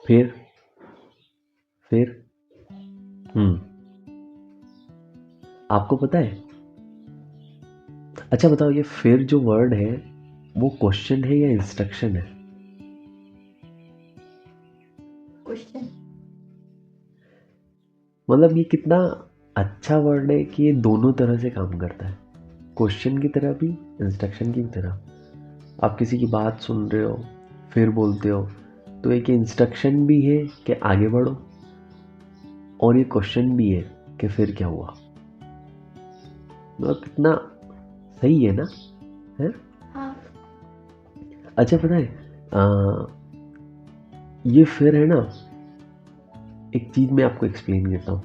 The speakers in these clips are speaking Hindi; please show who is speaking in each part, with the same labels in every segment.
Speaker 1: फिर फिर आपको पता है? अच्छा बताओ, ये फिर जो वर्ड है वो क्वेश्चन है या इंस्ट्रक्शन है?
Speaker 2: क्वेश्चन।
Speaker 1: मतलब ये कितना अच्छा वर्ड है कि ये दोनों तरह से काम करता है, क्वेश्चन की तरह भी, इंस्ट्रक्शन की तरह। आप किसी की बात सुन रहे हो, फिर बोलते हो, तो एक इंस्ट्रक्शन भी है कि आगे बढ़ो, और ये क्वेश्चन भी है कि फिर क्या हुआ। मतलब कितना सही है ना, है?
Speaker 2: हाँ।
Speaker 1: अच्छा पता है, ये फिर है ना, एक चीज मैं आपको एक्सप्लेन करता हूँ।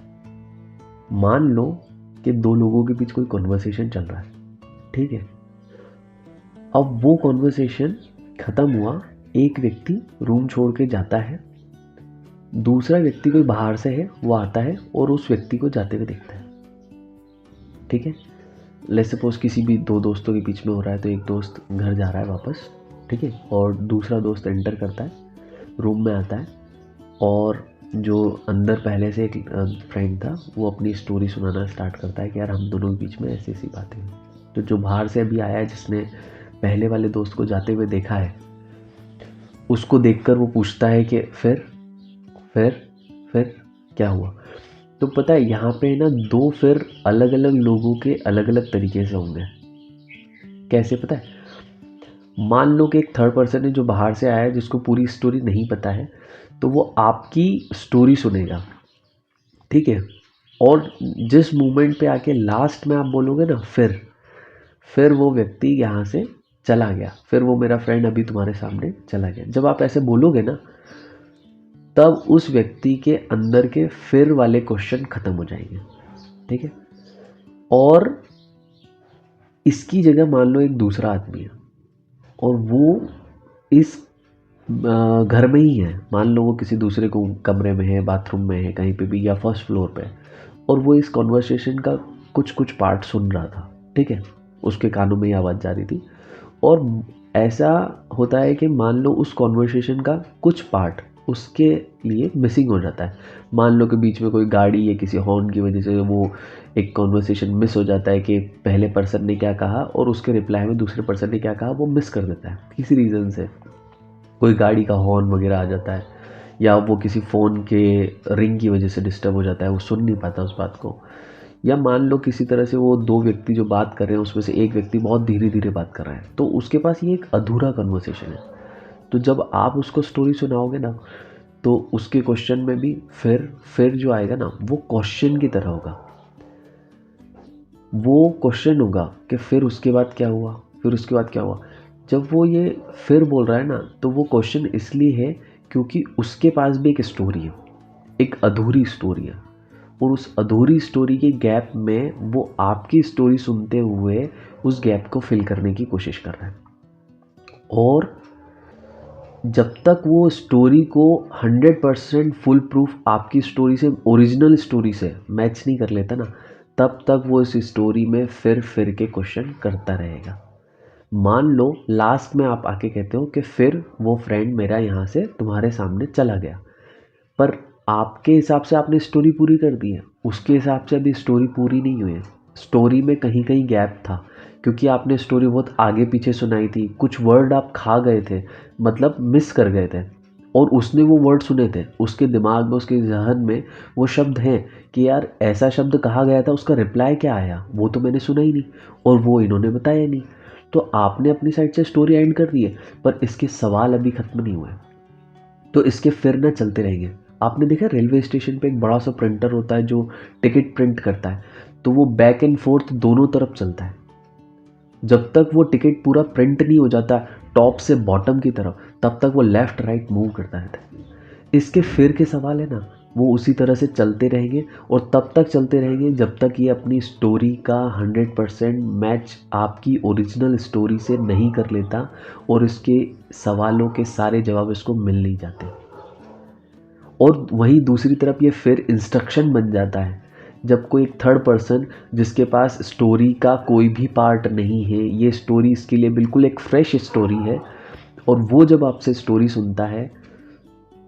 Speaker 1: मान लो कि दो लोगों के बीच कोई कॉन्वर्सेशन चल रहा है, ठीक है? अब वो कॉन्वर्सेशन खत्म हुआ, एक व्यक्ति रूम छोड़ के जाता है, दूसरा व्यक्ति कोई बाहर से है, वो आता है और उस व्यक्ति को जाते हुए देखता है, ठीक है? लेट्स सपोज किसी भी दो दोस्तों के बीच में हो रहा है, तो एक दोस्त घर जा रहा है वापस, ठीक है, और दूसरा दोस्त एंटर करता है, रूम में आता है, और जो अंदर पहले से एक फ्रेंड था वो अपनी स्टोरी सुनाना स्टार्ट करता है कि यार हम दोनों के बीच में ऐसी ऐसी बातें हुई। तो जो बाहर से अभी आया है, जिसने पहले वाले दोस्त को जाते हुए देखा है, उसको देखकर वो पूछता है कि फिर फिर क्या हुआ? तो पता है यहाँ पे ना दो फिर अलग अलग लोगों के अलग अलग तरीके से होंगे। कैसे पता है? मान लो कि एक थर्ड पर्सन है जो बाहर से आया है, जिसको पूरी स्टोरी नहीं पता है, तो वो आपकी स्टोरी सुनेगा, ठीक है? और जिस मोमेंट पे आके लास्ट में आप बोलोगे ना फिर वो व्यक्ति यहाँ से चला गया, फिर वो मेरा फ्रेंड अभी तुम्हारे सामने चला गया, जब आप ऐसे बोलोगे ना, तब उस व्यक्ति के अंदर के फिर वाले क्वेश्चन खत्म हो जाएंगे, ठीक है? और इसकी जगह मान लो एक दूसरा आदमी है, और वो इस घर में ही है, मान लो वो किसी दूसरे को कमरे में है, बाथरूम में है, कहीं पे भी, या फर्स्ट फ्लोर पे, और वो इस कॉन्वर्सेशन का कुछ कुछ पार्ट सुन रहा था, ठीक है? उसके कानों में ये आवाज़ जा रही थी, और ऐसा होता है कि मान लो उस कॉन्वर्सेशन का कुछ पार्ट उसके लिए मिसिंग हो जाता है। मान लो कि बीच में कोई गाड़ी या किसी हॉर्न की वजह से वो एक कॉन्वर्सेशन मिस हो जाता है कि पहले पर्सन ने क्या कहा और उसके रिप्लाई में दूसरे पर्सन ने क्या कहा, वो मिस कर देता है किसी रीज़न से। कोई गाड़ी का हॉर्न वगैरह आ जाता है, या वो किसी फ़ोन के रिंग की वजह से डिस्टर्ब हो जाता है, वो सुन नहीं पाता उस बात को। या मान लो किसी तरह से वो दो व्यक्ति जो बात कर रहे हैं उसमें से एक व्यक्ति बहुत धीरे धीरे बात कर रहा है, तो उसके पास ये एक अधूरा कन्वर्सेशन है। तो जब आप उसको स्टोरी सुनाओगे ना, तो उसके क्वेश्चन में भी फिर जो आएगा ना, वो क्वेश्चन की तरह होगा। वो क्वेश्चन होगा कि फिर उसके बाद क्या हुआ, फिर उसके बाद क्या हुआ। जब वो ये फिर बोल रहा है ना, तो वो क्वेश्चन इसलिए है क्योंकि उसके पास भी एक स्टोरी है, एक अधूरी स्टोरी है, और उस अधूरी स्टोरी के गैप में वो आपकी स्टोरी सुनते हुए उस गैप को फिल करने की कोशिश कर रहा है। और जब तक वो स्टोरी को 100% फुल प्रूफ आपकी स्टोरी से, ओरिजिनल स्टोरी से मैच नहीं कर लेता ना, तब तक वो इस स्टोरी में फिर के क्वेश्चन करता रहेगा। मान लो लास्ट में आप आके कहते हो कि फिर वो फ्रेंड मेरा यहाँ से तुम्हारे सामने चला गया, पर आपके हिसाब से आपने स्टोरी पूरी कर दी है, उसके हिसाब से अभी स्टोरी पूरी नहीं हुई है। स्टोरी में कहीं कहीं गैप था, क्योंकि आपने स्टोरी बहुत आगे पीछे सुनाई थी, कुछ वर्ड आप खा गए थे, मतलब मिस कर गए थे, और उसने वो वर्ड सुने थे, उसके दिमाग में, उसके जहन में वो शब्द हैं कि यार ऐसा शब्द कहा गया था, उसका रिप्लाई क्या आया वो तो मैंने सुना ही नहीं, और वो इन्होंने बताया नहीं। तो आपने अपनी साइड से स्टोरी एंड कर दी है, पर इसके सवाल अभी खत्म नहीं हुए, तो इसके फिर ना चलते रहेंगे। आपने देखा रेलवे स्टेशन पे एक बड़ा सा प्रिंटर होता है जो टिकट प्रिंट करता है, तो वो बैक एंड फोर्थ दोनों तरफ चलता है, जब तक वो टिकट पूरा प्रिंट नहीं हो जाता टॉप से बॉटम की तरफ, तब तक वो लेफ़्ट राइट मूव करता रहता है। इसके फिर के सवाल है ना, वो उसी तरह से चलते रहेंगे, और तब तक चलते रहेंगे जब तक ये अपनी स्टोरी का 100% मैच आपकी ओरिजिनल स्टोरी से नहीं कर लेता, और इसके सवालों के सारे जवाब इसको मिल नहीं जाते। और वहीं दूसरी तरफ ये फिर इंस्ट्रक्शन बन जाता है, जब कोई एक थर्ड पर्सन जिसके पास स्टोरी का कोई भी पार्ट नहीं है, ये स्टोरी इसके लिए बिल्कुल एक फ्रेश स्टोरी है, और वो जब आपसे स्टोरी सुनता है,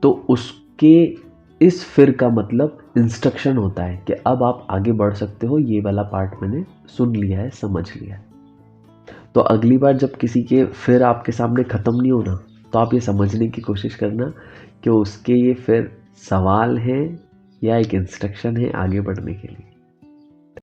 Speaker 1: तो कि इस फिर का मतलब इंस्ट्रक्शन होता है कि अब आप आगे बढ़ सकते हो, ये वाला पार्ट मैंने सुन लिया है, समझ लिया है। तो अगली बार जब किसी के फिर आपके सामने ख़त्म नहीं होना, तो आप ये समझने की कोशिश करना कि उसके ये फिर सवाल हैं या एक इंस्ट्रक्शन है आगे बढ़ने के लिए।